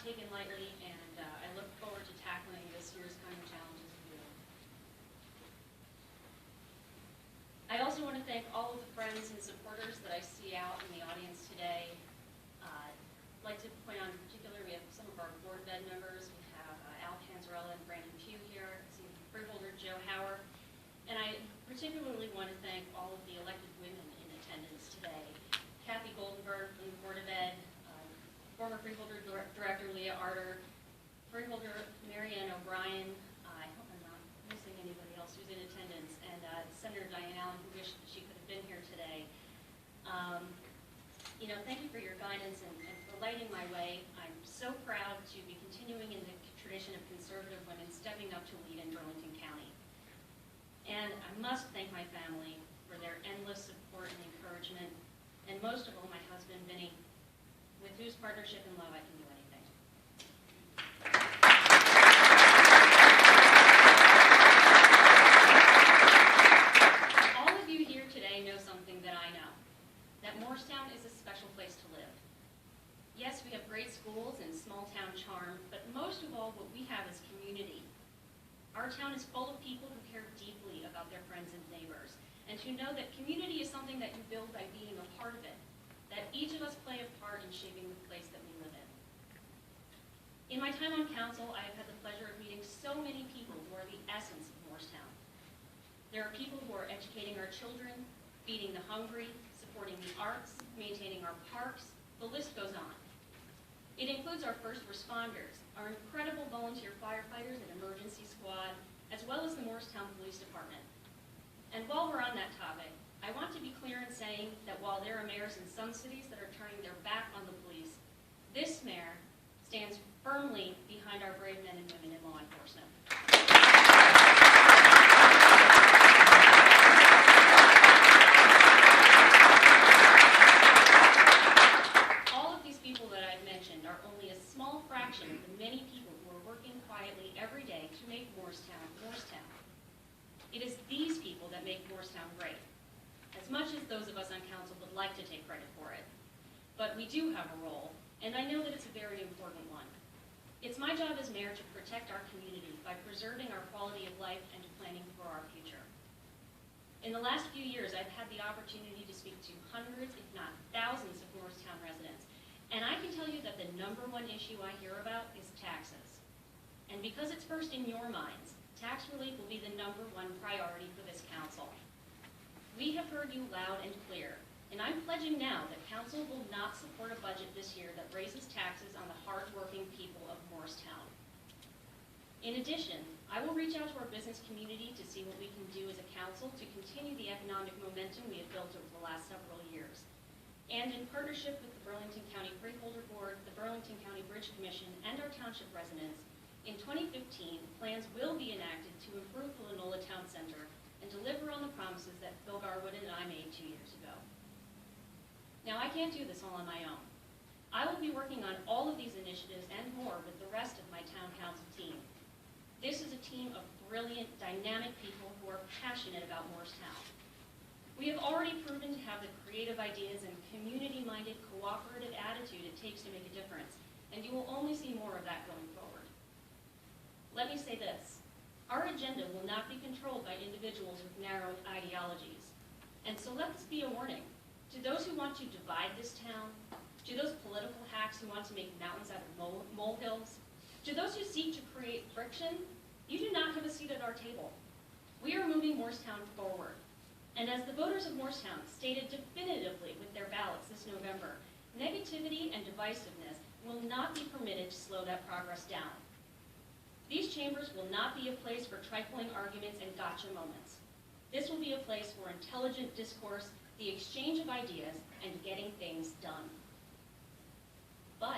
taken lightly, and I look forward to tackling this year's coming challenges with you. I also want to thank all of the friends and supporters that I see out in the audience today. I'd like to point out in particular, we have some of our board bed members. We have Al Panzarella and Brandon Pugh here. I see freeholder Joe Hauer. And I particularly want to thank all of the elected women in attendance today. Kathy Goldenberg from the Board of Ed, former freeholder director Leah Arter, freeholder Marianne O'Brien, I hope I'm not missing anybody else who's in attendance, and Senator Diane Allen, who wished she could have been here today. Thank you for your guidance and for lighting my way. I'm so proud to be continuing in the tradition of conservative women stepping up to lead in Burlington County. And I must thank my family for their endless support and encouragement, and most of all, my husband, Vinny, with whose partnership and love I can do anything. All of you here today know something that I know, that Moorestown is a special place to live. Yes, we have great schools and small-town charm, but most of all, what we have is community. Our town is full of people who care deeply about their friends and neighbors, and who know that community is something that you build by being a part of it, that each of us play a part in shaping the place that we live in. In my time on council, I have had the pleasure of meeting so many people who are the essence of Moorestown. There are people who are educating our children, feeding the hungry, supporting the arts, maintaining our parks, the list goes on. It includes our first responders, our incredible volunteer firefighters and emergency squad, as well as the Moorestown Police Department. And while we're on that topic, I want to be clear in saying that while there are mayors in some cities that are turning their back on the police, this mayor stands firmly behind our brave men and women in law enforcement. All of these people that I've mentioned are only a small fraction of the many people who are working quietly every day to make Moorestown, Moorestown. It is these people that make Moorestown great, as much as those of us on council would like to take credit for it. But we do have a role, and I know that it's a very important one. It's my job as mayor to protect our community by preserving our quality of life and planning for our future. In the last few years, I've had the opportunity to speak to hundreds, if not thousands, of Moorestown residents, and I can tell you that the #1 issue I hear about is taxes. And because it's first in your minds, tax relief will be the #1 priority for this council. We have heard you loud and clear, and I'm pledging now that council will not support a budget this year that raises taxes on the hard-working people of Moorestown. In addition, I will reach out to our business community to see what we can do as a council to continue the economic momentum we have built over the last several years. And in partnership with the Burlington County Freeholder Board, the Burlington County Bridge Commission, and our township residents, in 2015, plans will be enacted to improve the Lenola Town Center and deliver on the promises that Phil Garwood and I made 2 years ago. Now, I can't do this all on my own. I will be working on all of these initiatives and more with the rest of my town council team. This is a team of brilliant, dynamic people who are passionate about Moorestown. We have already proven to have the creative ideas and community-minded, cooperative attitude it takes to make a difference, and you will only see more of that going forward. Let me say this. Our agenda will not be controlled by individuals with narrow ideologies. And so let this be a warning. To those who want to divide this town, to those political hacks who want to make mountains out of molehills, to those who seek to create friction, you do not have a seat at our table. We are moving Moorestown forward. And as the voters of Moorestown stated definitively with their ballots this November, negativity and divisiveness will not be permitted to slow that progress down. These chambers will not be a place for trifling arguments and gotcha moments. This will be a place for intelligent discourse, the exchange of ideas, and getting things done. But